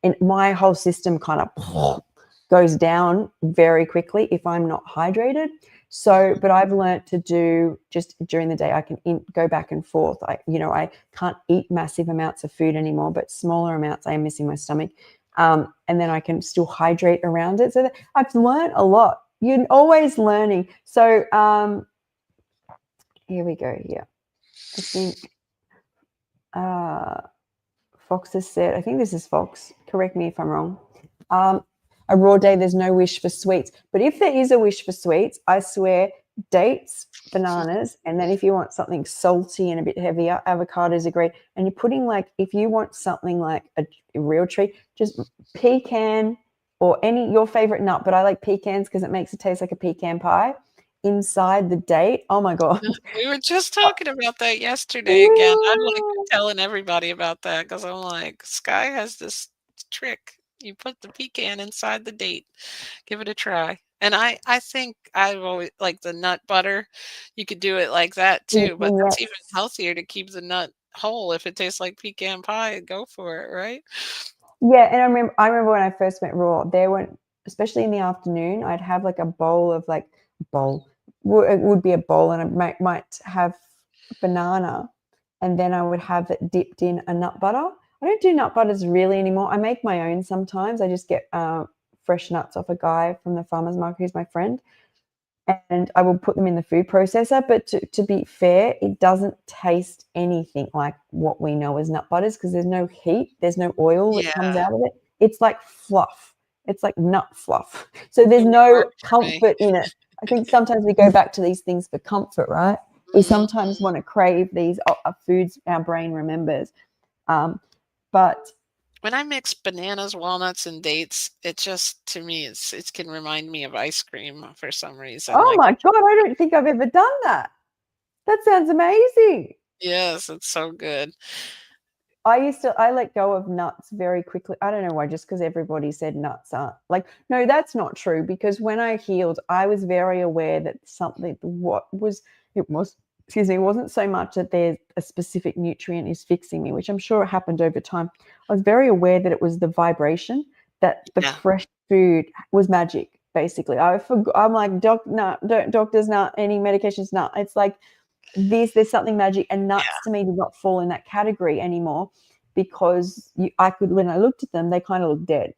and my whole system kind of goes down very quickly if I'm not hydrated. So, Mhm. but I've learned to do just during the day, I can go back and forth. I can't eat massive amounts of food anymore, but smaller amounts, I am missing my stomach. And then I can still hydrate around it. So I've learned a lot. You're always learning. So here we go. Yeah. I think Fox has said, I think this is Fox. Correct me if I'm wrong. Um, a raw day, there's no wish for sweets. But if there is a wish for sweets, I swear dates, bananas, and then if you want something salty and a bit heavier, avocados are great. And you're putting if you want something like a real treat, just pecan or your favorite nut. But I like pecans because it makes it taste like a pecan pie inside the date. Oh my God. We were just talking about that yesterday again. I'm, like, telling everybody about that because 'cause I'm like, "Skye has this trick." You put the pecan inside the date. Give it a try. And I think I've always like the nut butter. You could do it like that too, but that's even Yes. healthier to keep the nut whole. If it tastes like pecan pie, go for it, right? Yeah, and I remember when I first went raw, there were, especially in the afternoon, I'd have like a bowl of like bowl. It would be a bowl, and I might have banana, and then I would have it dipped in a nut butter. I don't do nut butters really anymore. I make my own sometimes. I just get fresh nuts off a guy from the farmer's market who's my friend, and I will put them in the food processor. But to be fair, it doesn't taste anything like what we know as nut butters because there's no heat, there's no oil that comes Yeah, out of it. It's like fluff. It's like nut fluff. So there's it would no work for me. comfort in it. I think sometimes we go back to these things for comfort, right? We Mhm. sometimes want to crave these foods our brain remembers. Um, but When I mix bananas, walnuts, and dates, it just to me it can remind me of ice cream for some reason. oh Like, my God, I don't think I've ever done that. That sounds amazing. yes, it's so good. I let go of nuts very quickly. I don't know why, just because everybody said nuts aren't like, no, that's not true. Because when I healed, I was very aware that it was, excuse me, it wasn't so much that there's a specific nutrient is fixing me, which I'm sure it happened over time. I was very aware that it was the vibration, that the Yeah, fresh food was magic, basically. I'm like, no, don't, doctors, not any medications, not. It's like, there's something magic, and nuts to me did not fall in that category anymore because I could, when I looked at them, they kind of looked dead.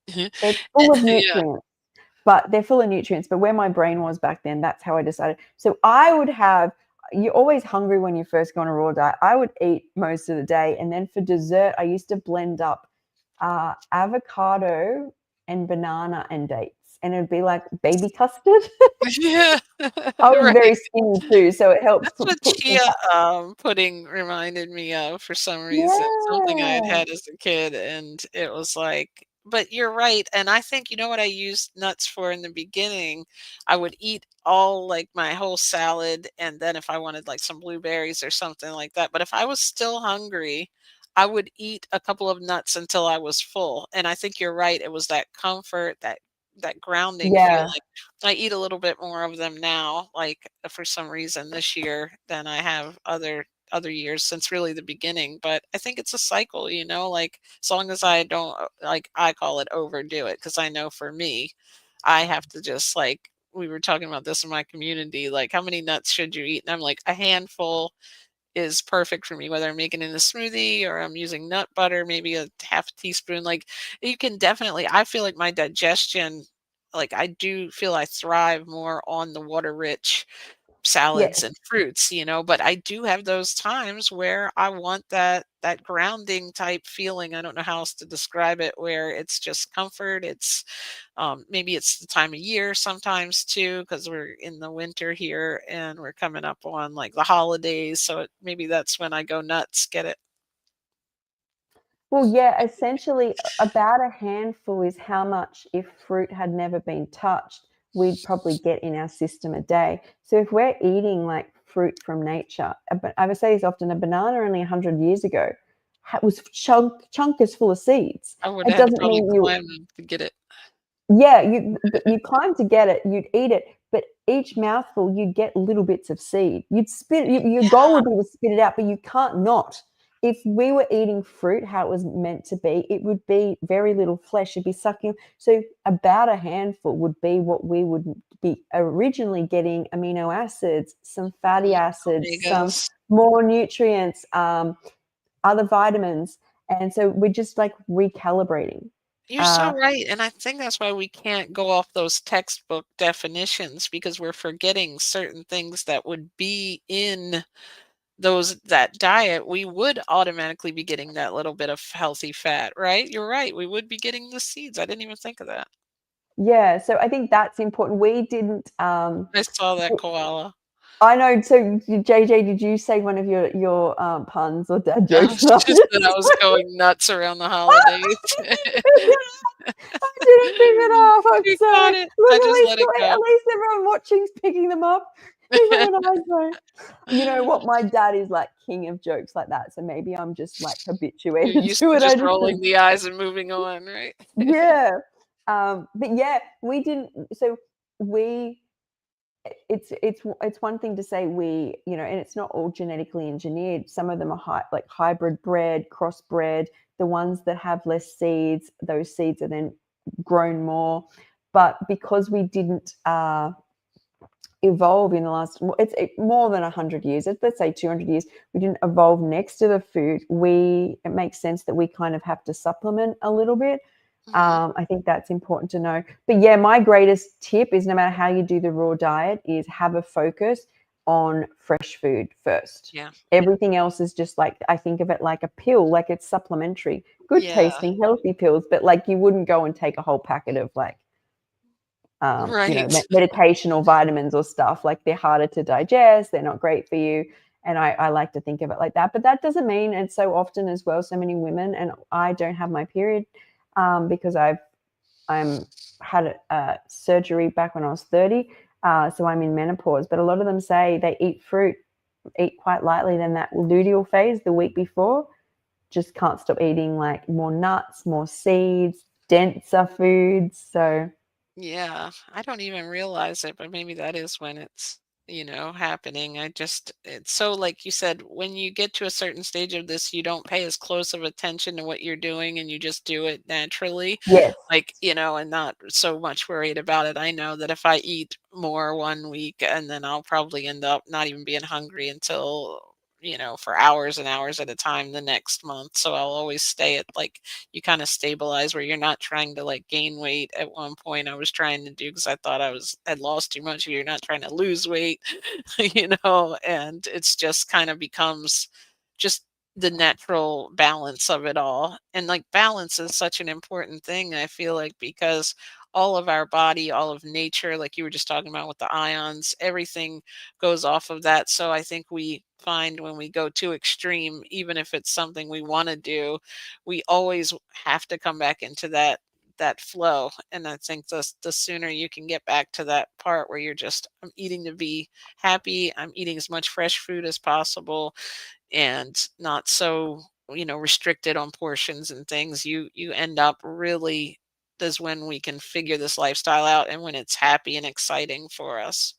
yeah. They're full of Yeah. nutrients, but they're full of nutrients. But where my brain was back then, that's how I decided. So I would have, you're always hungry when you first go on a raw diet. I would eat most of the day. And then for dessert, I used to blend up avocado and banana and dates. And it would be like baby custard. Yeah. I was Right. very skinny too. So it helped That's what put some chia, fat. pudding reminded me of for some reason, something I had Yeah. had as a kid, and it was like but you're right, and I think you know what I used nuts for in the beginning? I would eat all, like, my whole salad, and then if I wanted, like, some blueberries or something like that, but if I was still hungry, I would eat a couple of nuts until I was full, and I think you're right, it was that comfort, that grounding feeling. Yeah. I eat a little bit more of them now, like, for some reason this year than I have other years since really the beginning, but I think it's a cycle, like, as long as I don't, like, I call it overdo it, because I know for me, I have to just, like we were talking about this in my community, like, "How many nuts should you eat?" And I'm like, "A handful is perfect for me, whether I'm making it in a smoothie or I'm using nut butter, maybe a half a teaspoon." Like you can definitely, I feel like my digestion, like I do feel I thrive more on the water rich Yes. salads and fruits, but I do have those times where I want that grounding type feeling. I don't know how else to describe it, where it's just comfort. It's maybe it's the time of year sometimes too, because we're in the winter here and we're coming up on like the holidays. So maybe that's when I go nuts. Get it? Well, yeah, essentially about a handful is how much, if fruit had never been touched, we'd probably get in our system a day. So if we're eating like fruit from nature, I would say this often, a banana only 100 years ago was chunk is full of seeds. I would It have had to doesn't probably mean you, climb them to get it. yeah, you climb to get it, you'd eat it, but each mouthful you'd get little bits of seed. You'd spit your goal Yeah. would be to spit it out, but you can't not. If we were eating fruit how it was meant to be, it would be very little flesh. You'd be sucking. So about a handful would be what we would be originally getting: amino acids, some fatty Mhm. acids, some Omegas. more nutrients, other vitamins, and so we're just like recalibrating. You're so Uh, right, and I think that's why we can't go off those textbook definitions because we're forgetting certain things that would be in that diet. We would automatically be getting that little bit of healthy fat, right? You're right. We would be getting the seeds. I didn't even think of that. Yeah, so I think that's important. We didn't, I saw that koala. I know, so JJ, did you say one of your, puns or dad I jokes? was No, I'm just that I just was going nuts around the holidays. I didn't pick it up, I'm You sorry. caught it. Look, I just let it at go. least everyone watching's picking them up. Even when I say, you know what, my dad is like king of jokes like that, so maybe I'm just like You're habituated used to to it. I just just rolling the eyes and moving on, right? yeah. But yeah, we didn't. So we it's one thing to say we, you know, and it's not all genetically engineered. Some of them are like hybrid bred, crossbred. The ones that have less seeds, those seeds are then grown more. But because we didn't evolve in the last, more than 100 years, let's say 200 years, we didn't evolve next to the food, it makes sense that we kind of have to supplement a little bit. Mhm. I think that's important to know. But yeah, my greatest tip is, no matter how you do the raw diet, is have a focus on fresh food first. Yeah. Everything else is just like, I think of it like a pill, like it's supplementary, good Yeah. tasting, healthy pills, but like you wouldn't go and take a whole packet of like you know, Right. medication or vitamins or stuff. Like, they're harder to digest, they're not great for you. And I like to think of it like that. But that doesn't mean, and so often as well, so many women, and I don't have my period because I'm had a surgery back when I was 30. So I'm in menopause. But a lot of them say they eat fruit, eat quite lightly, then that luteal phase the week before, just can't stop eating like more nuts, more seeds, denser foods. So Yeah, I don't even realize it, but maybe that is when it's, happening. It's so, like you said, when you get to a certain stage of this, you don't pay as close of attention to what you're doing and you just do it naturally, yes. like, and not so much worried about it. I know that if I eat more one week and then I'll probably end up not even being hungry until, for hours and hours at a time the next month. So I'll always stay at, like, you kind of stabilize where you're not trying to like gain weight. At one point I was trying to do, because I thought had lost too much. You're not trying to lose weight, and it's just kind of becomes just the natural balance of it all. And like, balance is such an important thing, I feel like, because all of our body, all of nature, like you were just talking about with the ions, everything goes off of that. So I think we find when we go too extreme, even if it's something we want to do, we always have to come back into that flow. And I think the sooner you can get back to that part where you're just, I'm eating to be happy, I'm eating as much fresh food as possible, and not so, restricted on portions and things, you end up really, is when we can figure this lifestyle out and when it's happy and exciting for us.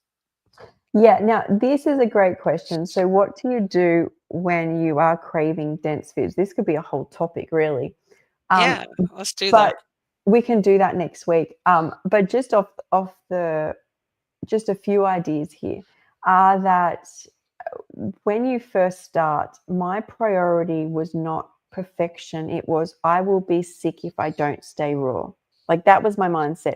Yeah, now this is a great question. So what do you do when you are craving dense foods? This could be a whole topic, really. Um, Yeah, let's do that. but we can do that next week. But just off the just a few ideas here are that when you first start, my priority was not perfection. It was, I will be sick if I don't stay raw. Like, that was my mindset.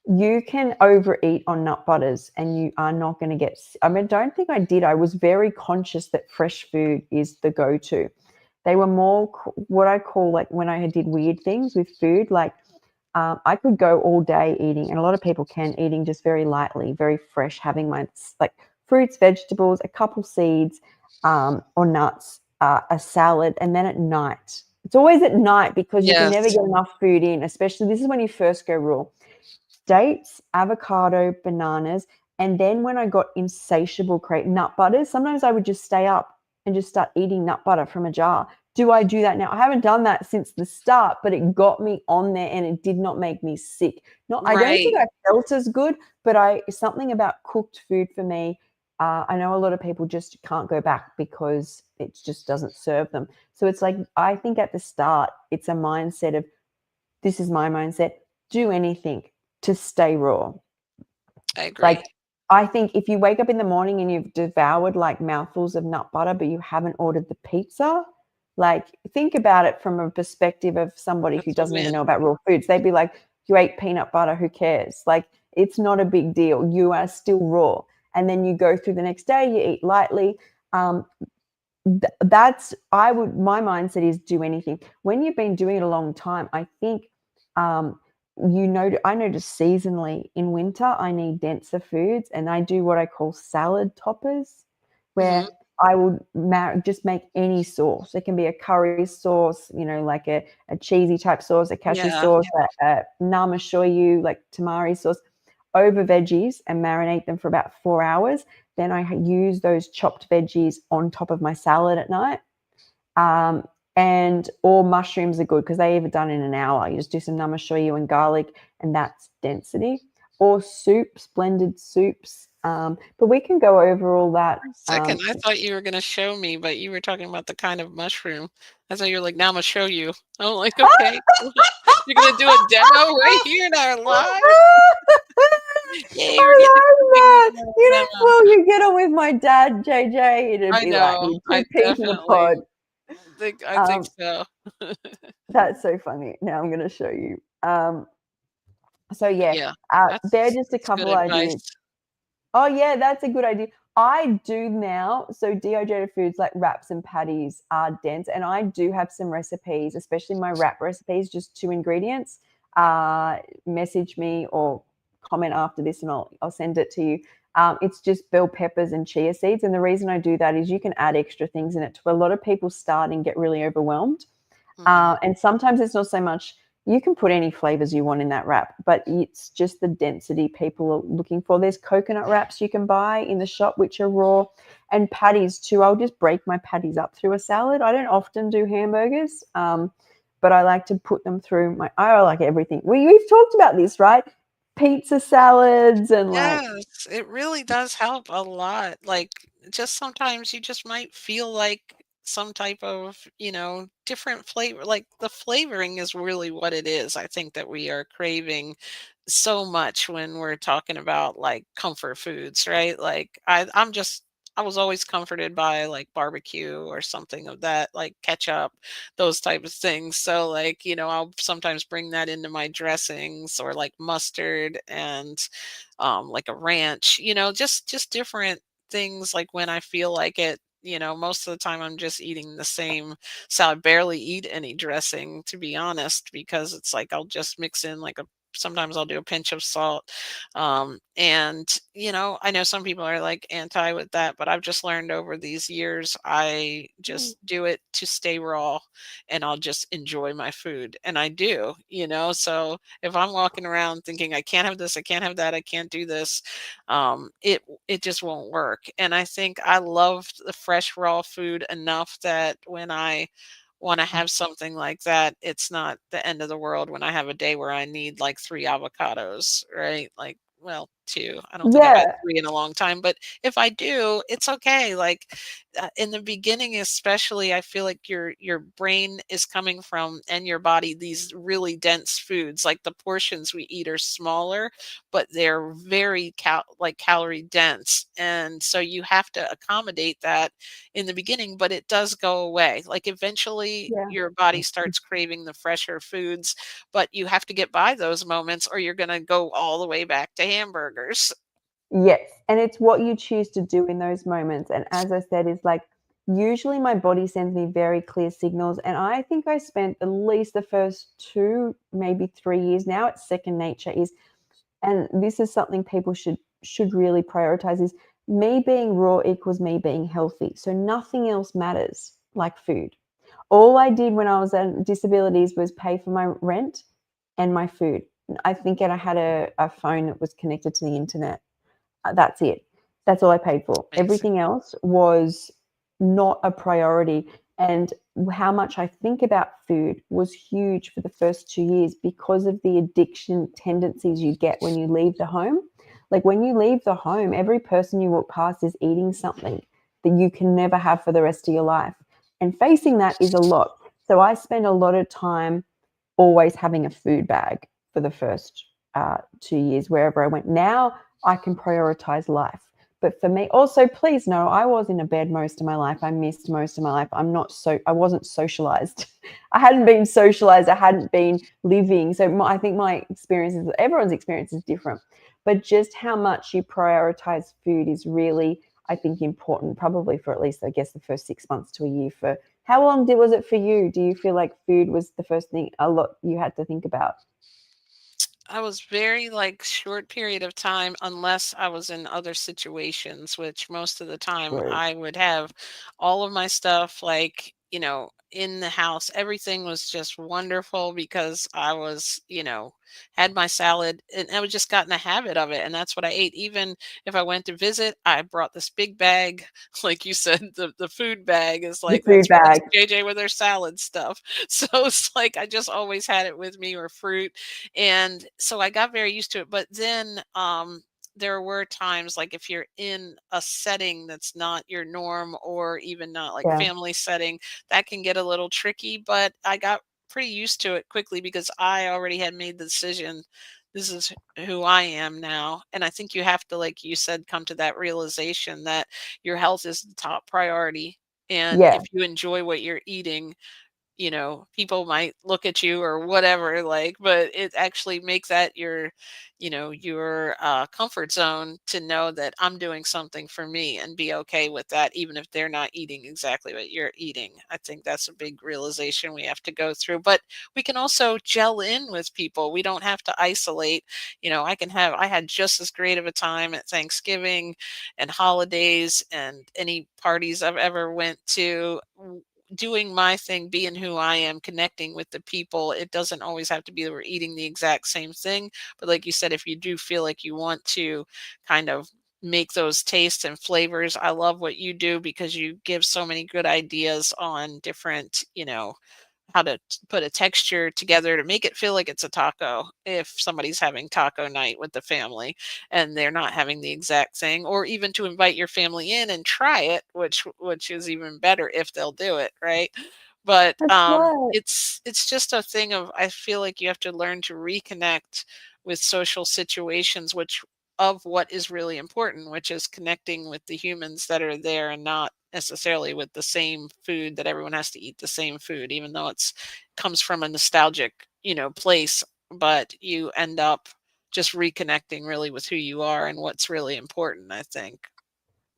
You can overeat on nut butters and you are not going to get, I mean, I don't think I did. I was very conscious that fresh food is the go-to. They were more what I call, like, when I did weird things with food, like I could go all day eating, and a lot of people can, eating just very lightly, very fresh, having my like fruits, vegetables, a couple seeds, or nuts, a salad, and then at night. It's always at night because you can never Yes. get enough food in, especially this is when you first go raw. Dates, avocado, bananas, and then when I got insatiable nut butters, sometimes I would just stay up and just start eating nut butter from a jar. Do I do that now? I haven't done that since the start, but it got me on there and it did not make me sick. Not, I don't think Right. I felt as good, but something about cooked food for me. I know a lot of people just can't go back because it just doesn't serve them. So it's like, I think at the start, it's a mindset of, this is my mindset, do anything to stay raw. I Like, agree. I think if you wake up in the morning and you've devoured like mouthfuls of nut butter, but you haven't ordered the pizza, like, think about it from a perspective of somebody who That's a doesn't even win. know about raw foods. They'd be like, you ate peanut butter, who cares? Like, it's not a big deal. You are still raw. And then you go through the next day, you eat lightly. Um, my mindset is, do anything. When you've been doing it a long time, I think, um, I notice seasonally in winter, I need denser foods, and I do what I call salad toppers, Mhm. where I will just make any sauce. It can be a curry sauce, like a cheesy type sauce, a cashew Yeah. sauce, a nama shoyu, like tamari sauce, over veggies, and marinate them for about 4 hours. then I use those chopped veggies on top of my salad at night. Um, and or mushrooms are good because they even done in an hour. You just do some namashoyu and garlic, and that's density. Or soups, blended soups. But we can go over all that. For a second, I thought you were gonna show me, but you were talking about the kind of mushroom. I thought you were like, "Now Imma show you." I'm like, "Okay, cool. You're gonna do a demo right here in our live? Yay, we're getting I a cooking love that. You know, demo." well, you get on with my dad, JJ, it'd I be like know, you I two peas in a pod. definitely think Um, so. that's so funny. Now I'm going to show you. So yeah, Yeah, they're just a that's good couple ideas. advice. Oh yeah, that's a good idea. I do now. So dehydrated foods like wraps and patties are dense, and I do have some recipes, especially my wrap recipes, just two ingredients. Message me or comment after this, and I'll send it to you. It's just bell peppers and chia seeds, and the reason I do that is you can add extra things in it. To a lot of people start and get really overwhelmed, Mhm. and sometimes it's not so much you can put any flavors you want in that wrap, but it's just the density people are looking for. There's coconut wraps you can buy in the shop, which are raw, and patties too. I'll just break my patties up through a salad. I don't often do hamburgers, but I like to put them through my. I like everything. We've talked about this, right? Pizza salads and like, Yes, it really does help a lot. Like, just sometimes you just might feel like some type of, different flavor. Like, the flavoring is really what it is. I think that we are craving so much when we're talking about like comfort foods, right? Like, I was always comforted by like barbecue or something of that, like ketchup, those type of things. So, like, I'll sometimes bring that into my dressings or like mustard and like a ranch, just different things like when I feel like it. Most of the time I'm just eating the same salad, barely eat any dressing, to be honest, because it's like I'll just mix in like sometimes I'll do a pinch of salt. And, I know some people are like anti with that, but I've just learned over these years, I mm, just do it to stay raw and I'll just enjoy my food. And I do, so if I'm walking around thinking I can't have this, I can't have that, I can't do this, it just won't work. And I think I love the fresh raw food enough that when I want to have something like that, it's not the end of the world when I have a day where I need like 3 avocados, right? Like, well, 2. I don't think I've had yeah, 3 in a long time, but if I do, it's okay. Like, in the beginning especially, I feel like your brain is coming from, and your body, these really dense foods. Like, the portions we eat are smaller, but they're very calorie dense. And so you have to accommodate that in the beginning, but it does go away. Like, eventually yeah. your body starts craving the fresher foods, but you have to get by those moments or you're going to go all the way back to hamburgers. Yes, and it's what you choose to do in those moments, and as I said, is like, usually my body sends me very clear signals, and I think I spent at least the first 2, maybe 3 years now, it's second nature, is and this is something people should really prioritize, is me being raw equals me being healthy, so nothing else matters like food. All I did when I was on disabilities was pay for my rent and my food. I think and I had a phone that was connected to the internet. That's it. That's all I paid for. Amazing. Everything else was not a priority. And how much I think about food was huge for the first 2 years because of the addiction tendencies you get when you leave the home. Like when you leave the home, every person you walk past is eating something that you can never have for the rest of your life. And facing that is a lot. So I spend a lot of time always having a food bag for the first 2 years wherever I went. Now I can prioritize life. But for me, also, please know, I was in a bed most of my life. I missed most of my life. I wasn't socialized. I hadn't been socialized. I hadn't been living. So I think my experiences, everyone's experience is different. But just how much you prioritize food is really, I think, important, probably for at least, I guess, the first 6 months to a year. For how long was it for you? Do you feel like food was the first thing a lot you had to think about? I was very like short period of time unless I was in other situations, which most of the time True. I would have all of my stuff like, in the house. Everything was just wonderful because I was, had my salad and I was just got in the habit of it. And that's what I ate. Even if I went to visit, I brought this big bag. Like you said, the food bag is The like, food that's bag. JJ with her salad stuff. So it's like I just always had it with me or fruit. And so I got very used to it. But then there were times like if you're in a setting that's not your norm or even not like Yeah. family setting, that can get a little tricky, but I got pretty used to it quickly because I already had made the decision. This is who I am now. And I think you have to, like you said, come to that realization that your health is the top priority. And Yeah. if you enjoy what you're eating, people might look at you or whatever, like, but it actually makes that your comfort zone to know that I'm doing something for me and be okay with that, even if they're not eating exactly what you're eating. I think that's a big realization we have to go through, but we can also gel in with people. We don't have to isolate. I had just as great of a time at Thanksgiving and holidays and any parties I've ever went to, doing my thing, being who I am, connecting with the people. It doesn't always have to be that we're eating the exact same thing. But like you said, if you do feel like you want to kind of make those tastes and flavors, I love what you do because you give so many good ideas on different, how to put a texture together to make it feel like it's a taco if somebody's having taco night with the family and they're not having the exact thing, or even to invite your family in and try it, which is even better if they'll do it, right? But That's right. it's just a thing of, I feel like you have to learn to reconnect with social situations, which of what is really important, which is connecting with the humans that are there and not necessarily with the same food, that everyone has to eat the same food, even though it's comes from a nostalgic, place, but you end up just reconnecting really with who you are and what's really important, I think.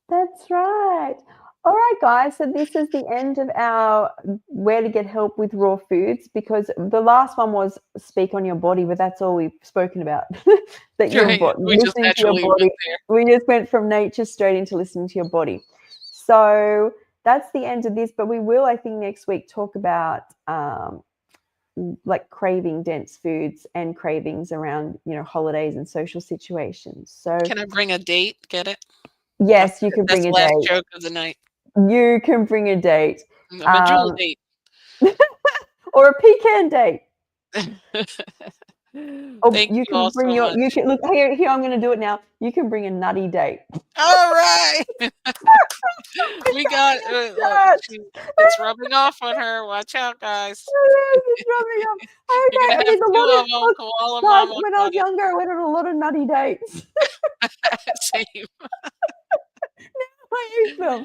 That's right. All right, guys. So this is the end of our where to get help with raw foods, because the last one was speak on your body, but that's all we've spoken about. That your Right. body, We just listening to your naturally went body. there. We just went from nature straight into listening to your body. So that's the end of this. But we will, I think, next week talk about like craving dense foods and cravings around holidays and social situations. So Can I bring a date? Get it? That's yes, you it. can That's bring the a last date. joke of the night. You can bring a date. A jewel Um, date. or a pecan date. Or Thank you you all can bring so you much. can look here, I'm gonna do it now. You can bring a nutty date. All right. We got look, That. it's rubbing off on her. Watch out, guys. It's rubbing up. You're Okay, gonna and have there's a two lot of of them. look, Koala guys, mama when I was got it. younger, I went on a lot of nutty dates. Same. I use them.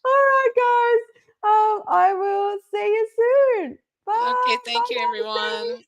All right, guys. I will see you soon. Bye. Okay, thank Bye, you, guys. everyone.